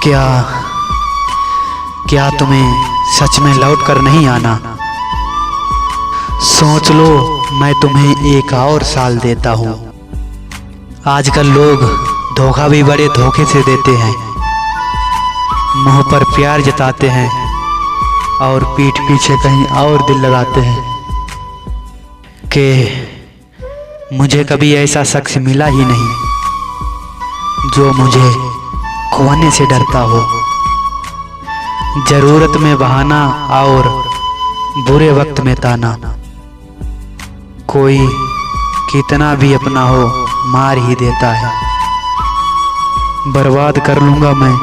क्या क्या तुम्हें सच में लौट कर नहीं आना? सोच लो, मैं तुम्हें एक और साल देता हूँ। आजकल लोग धोखा भी बड़े धोखे से देते हैं। मुंह पर प्यार जताते हैं और पीठ पीछे कहीं और दिल लगाते हैं कि मुझे कभी ऐसा शख्स मिला ही नहीं जो मुझे खोने से डरता हो। जरूरत में बहाना और बुरे वक्त में ताना। कोई कितना भी अपना हो मार ही देता है। बर्बाद कर लूंगा मैं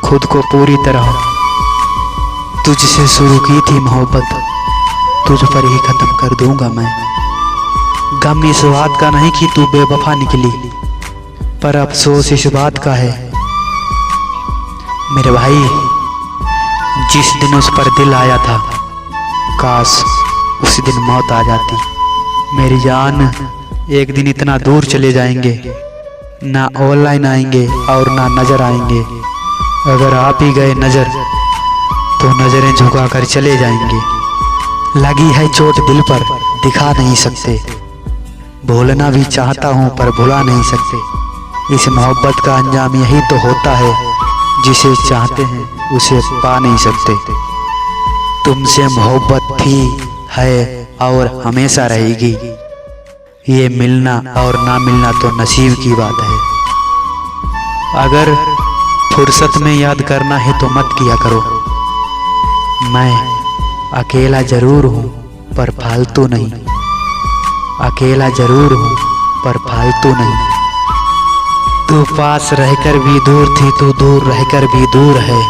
खुद को पूरी तरह। तुझसे शुरू की थी मोहब्बत, तुझ पर ही खत्म कर दूंगा मैं। गम इस बात का नहीं कि तू बेवफा निकली, पर अफसोस इस बात का है मेरे भाई, जिस दिन उस पर दिल आया था, काश उस दिन मौत आ जाती। मेरी जान, एक दिन इतना दूर चले जाएंगे, ना ऑनलाइन आएंगे और ना नजर आएंगे। अगर आप ही गए नजर तो नजरें झुका कर चले जाएंगे। लगी है चोट दिल पर, दिखा नहीं सकते। भूलना भी चाहता हूँ पर भुला नहीं सकते। इस मोहब्बत का अंजाम यही तो होता है, जिसे चाहते हैं उसे पा नहीं सकते। तुमसे मोहब्बत थी, है और हमेशा रहेगी। ये मिलना और ना मिलना तो नसीब की बात है। अगर फुर्सत में याद करना है तो मत किया करो। मैं अकेला जरूर हूँ पर फालतू नहीं। अकेला जरूर हूँ पर फालतू नहीं। तू पास रहकर भी दूर थी, तू दूर रहकर भी दूर है।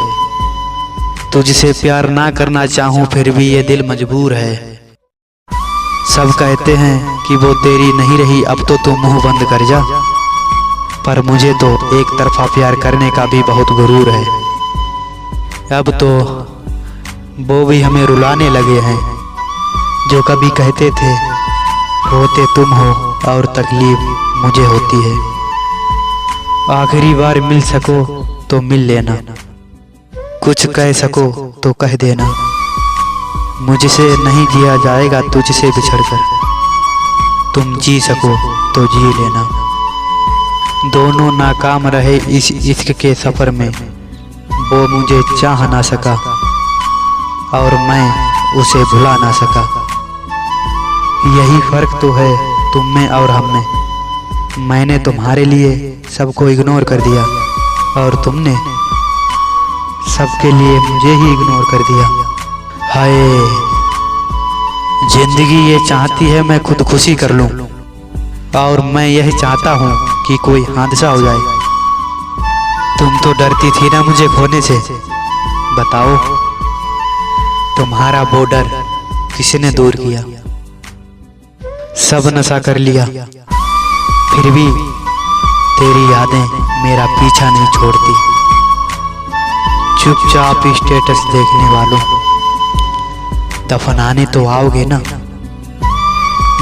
तुझसे प्यार ना करना चाहूँ फिर भी ये दिल मजबूर है। सब कहते हैं कि वो तेरी नहीं रही, अब तो तू मुंह बंद कर जा। पर मुझे तो एक तरफा प्यार करने का भी बहुत गुरूर है। अब तो वो भी हमें रुलाने लगे हैं जो कभी कहते थे रोते तुम हो और तकलीफ मुझे होती है। आखिरी बार मिल सको तो मिल लेना, कुछ कह सको तो कह देना। मुझसे नहीं जिया जाएगा तुझसे बिछड़कर, तुम जी सको तो जी लेना। दोनों नाकाम रहे इस इश्क के सफर में, वो मुझे चाह ना सका और मैं उसे भुला ना सका। यही फर्क तो है तुम में और हम में। मैंने तुम्हारे लिए सबको इग्नोर कर दिया और तुमने सबके लिए मुझे ही इग्नोर कर दिया। हाय, जिंदगी ये चाहती है मैं खुद खुशी कर लूं और मैं यही चाहता हूं कि कोई हादसा हो जाए। तुम तो डरती थी ना मुझे खोने से। बताओ, तुम्हारा बॉर्डर किसने दूर किया? सब नशा कर लिया, फिर भी तेरी यादें मेरा पीछा नहीं छोड़ती। चुपचाप स्टेटस देखने वालों, दफनाने तो आओगे ना?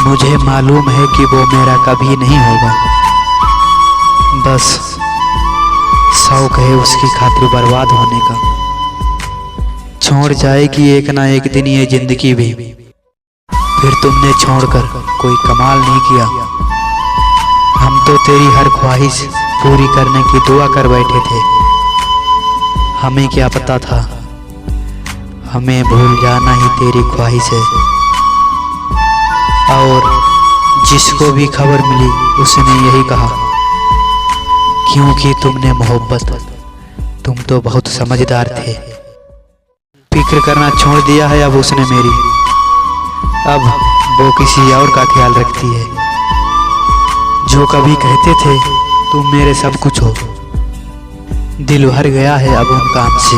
मुझे मालूम है कि वो मेरा कभी नहीं होगा। बस शौक है उसकी खातिर बर्बाद होने का। छोड़ जाएगी एक ना एक दिन ये जिंदगी भी, फिर तुमने छोड़कर कोई कमाल नहीं किया। हम तो तेरी हर ख्वाहिश पूरी करने की दुआ कर बैठे थे। हमें क्या पता था हमें भूल जाना ही तेरी ख्वाहिश है। और जिसको भी खबर मिली उसने यही कहा, क्योंकि तुमने मोहब्बत, तुम तो बहुत समझदार थे। फिक्र करना छोड़ दिया है अब उसने मेरी। अब वो किसी और का ख्याल रखती है। जो कभी कहते थे तुम मेरे सब कुछ हो, दिल भर गया है अब उन काम से।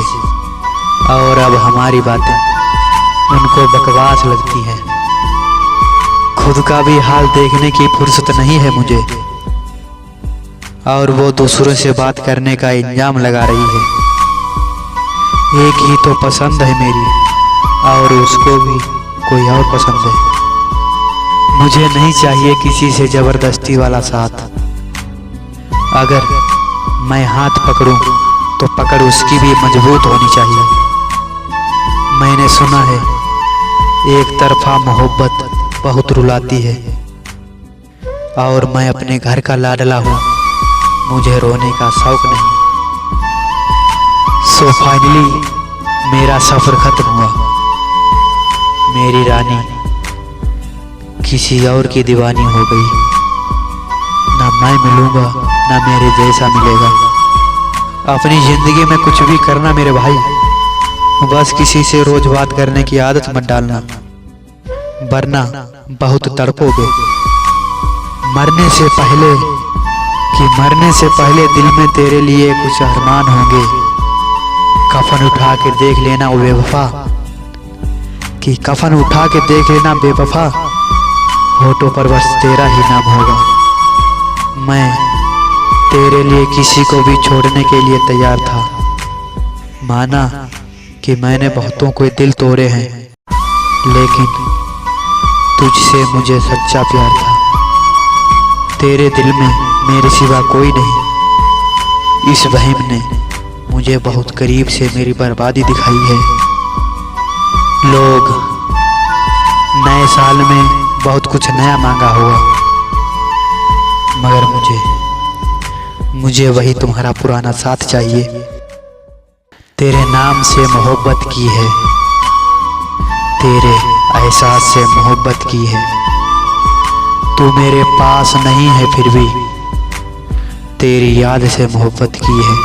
और अब हमारी बातें उनको बकवास लगती हैं। खुद का भी हाल देखने की फुर्सत नहीं है मुझे, और वो दूसरों से बात करने का इल्जाम लगा रही है। एक ही तो पसंद है मेरी और उसको भी कोई और पसंद है। मुझे नहीं चाहिए किसी से जबरदस्ती वाला साथ। अगर मैं हाथ पकड़ूं तो पकड़ उसकी भी मजबूत होनी चाहिए। मैंने सुना है एक तरफा मोहब्बत बहुत रुलाती है, और मैं अपने घर का लाडला हूँ, मुझे रोने का शौक नहीं। सो फाइनली मेरा सफ़र खत्म हुआ। मेरी रानी किसी और की दीवानी हो गई। ना मैं मिलूँगा ना मेरे जैसा मिलेगा। अपनी ज़िंदगी में कुछ भी करना मेरे भाई, बस किसी से रोज बात करने की आदत मत डालना, वरना बहुत तड़पोगे। मरने से पहले दिल में तेरे लिए कुछ अरमान होंगे। कफन उठा के देख लेना बेवफा, कि कफन उठा के देख लेना बेवफा, होठों पर बस तेरा ही नाम होगा। मैं तेरे लिए किसी को भी छोड़ने के लिए तैयार था। माना कि मैंने बहुतों को दिल तोड़े हैं, लेकिन तुझसे मुझे सच्चा प्यार था। तेरे दिल में मेरे सिवा कोई नहीं। इस वहम ने मुझे बहुत करीब से मेरी बर्बादी दिखाई है। लोग नए साल में बहुत कुछ नया मांगा होगा, मगर मुझे वही तुम्हारा पुराना साथ चाहिए। तेरे नाम से मोहब्बत की है, तेरे एहसास से मोहब्बत की है। तू मेरे पास नहीं है फिर भी तेरी याद से मोहब्बत की है।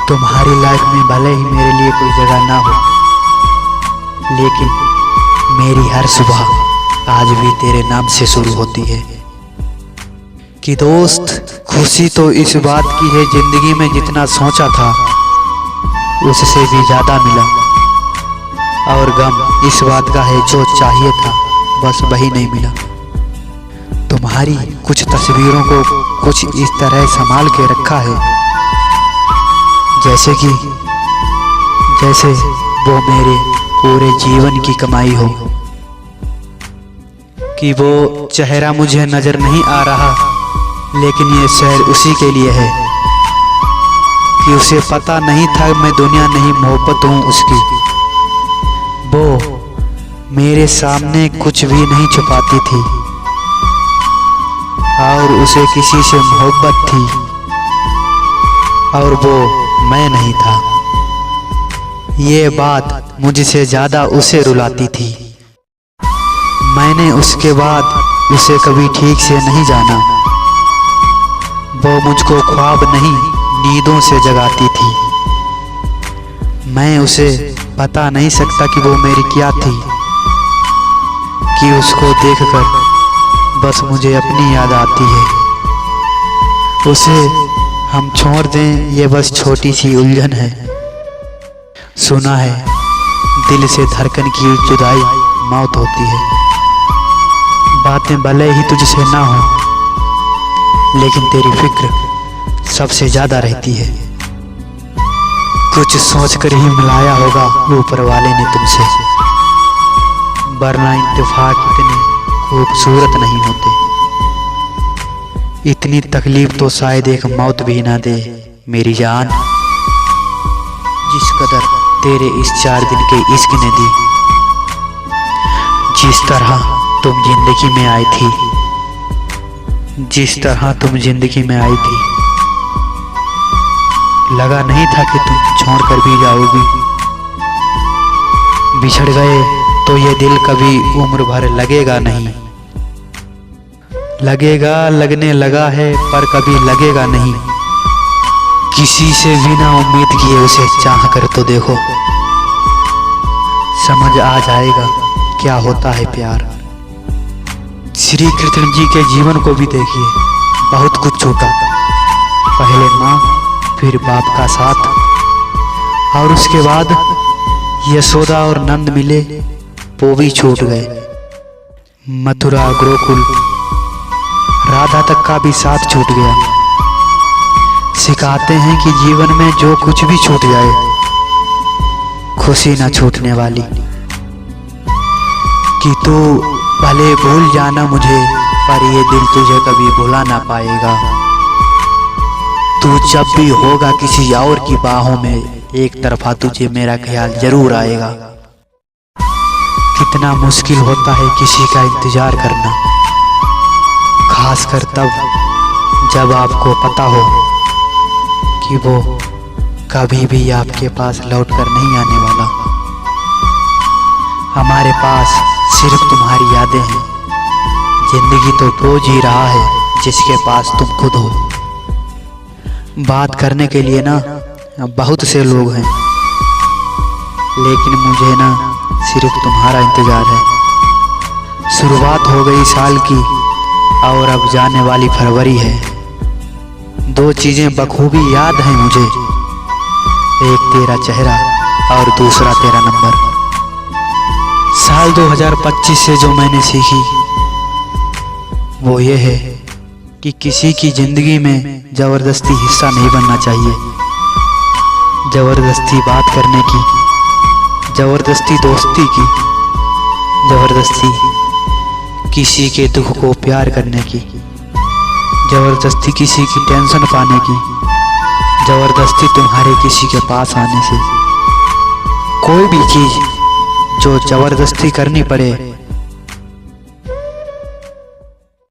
तुम्हारी लाइफ में भले ही मेरे लिए कोई जगह ना हो, लेकिन मेरी हर सुबह आज भी तेरे नाम से शुरू होती है। कि दोस्त खुशी तो इस बात की है जिंदगी में जितना सोचा था उससे भी ज़्यादा मिला, और गम इस बात का है जो चाहिए था बस वही नहीं मिला। तुम्हारी कुछ तस्वीरों को कुछ इस तरह संभाल के रखा है जैसे वो मेरे पूरे जीवन की कमाई हो। कि वो चेहरा मुझे नजर नहीं आ रहा, लेकिन ये शहर उसी के लिए है। कि उसे पता नहीं था मैं दुनिया नहीं मोहब्बत हूँ उसकी। वो मेरे सामने कुछ भी नहीं छुपाती थी, और उसे किसी से मोहब्बत थी, और वो मैं नहीं था। ये बात मुझसे ज़्यादा उसे रुलाती थी। मैंने उसके बाद उसे कभी ठीक से नहीं जाना। वो मुझको ख्वाब नहीं नींदों से जगाती थी। मैं उसे बता नहीं सकता कि वो मेरी क्या थी। कि उसको देखकर बस मुझे अपनी याद आती है। उसे हम छोड़ दें ये बस छोटी सी उलझन है। सुना है दिल से धड़कन की जुदाई मौत होती है। बातें भले ही तुझसे ना हो, लेकिन तेरी फिक्र सबसे ज़्यादा रहती है। कुछ सोचकर ही मिलाया होगा ऊपर वाले ने तुमसे, वरना इत्तेफाक इतने खूबसूरत नहीं होते। इतनी तकलीफ तो शायद एक मौत भी ना दे मेरी जान, जिस कदर तेरे इस 4 दिन के इश्क ने दी। जिस तरह तुम जिंदगी में आई थी, जिस तरह तुम जिंदगी में आई थी, लगा नहीं था कि तुम छोड़कर भी जाओगी। बिछड़ गए तो ये दिल कभी उम्र भर लगेगा नहीं। लगेगा, लगने लगा है, पर कभी लगेगा नहीं। किसी से बिना उम्मीद किए उसे चाह कर तो देखो, समझ आ जाएगा क्या होता है प्यार। श्री कृष्ण जी के जीवन को भी देखिए, बहुत कुछ छूटा। पहले माँ, फिर बाप का साथ, और उसके बाद यशोदा और नंद मिले, वो भी छूट गए। मथुरा, गोकुल, राधा तक का भी साथ छूट गया। सिखाते हैं कि जीवन में जो कुछ भी छूट जाए, खुशी न छूटने वाली। कि तू भले भूल जाना मुझे, पर ये दिल तुझे कभी भुला ना पाएगा। तू जब भी होगा किसी और की बाहों में, एक तरफा तुझे मेरा ख्याल जरूर आएगा। कितना मुश्किल होता है किसी का इंतजार करना, खासकर तब जब आपको पता हो कि वो कभी भी आपके पास लौट कर नहीं आने वाला। हमारे पास सिर्फ तुम्हारी यादें हैं, जिंदगी तो वो जी रहा है जिसके पास तुम खुद हो। बात करने के लिए ना बहुत से लोग हैं, लेकिन मुझे ना सिर्फ तुम्हारा इंतजार है। शुरुआत हो गई साल की और अब जाने वाली फरवरी है। दो चीजें बखूबी याद हैं मुझे, एक तेरा चेहरा और दूसरा तेरा नंबर। साल 2025 से जो मैंने सीखी वो ये है कि किसी की जिंदगी में जबरदस्ती हिस्सा नहीं बनना चाहिए। जबरदस्ती बात करने की, जबरदस्ती दोस्ती की, जबरदस्ती किसी के दुख को प्यार करने की, जबरदस्ती किसी की टेंशन पाने की, जबरदस्ती तुम्हारे किसी के पास आने से। कोई भी चीज जो जबरदस्ती करनी पड़े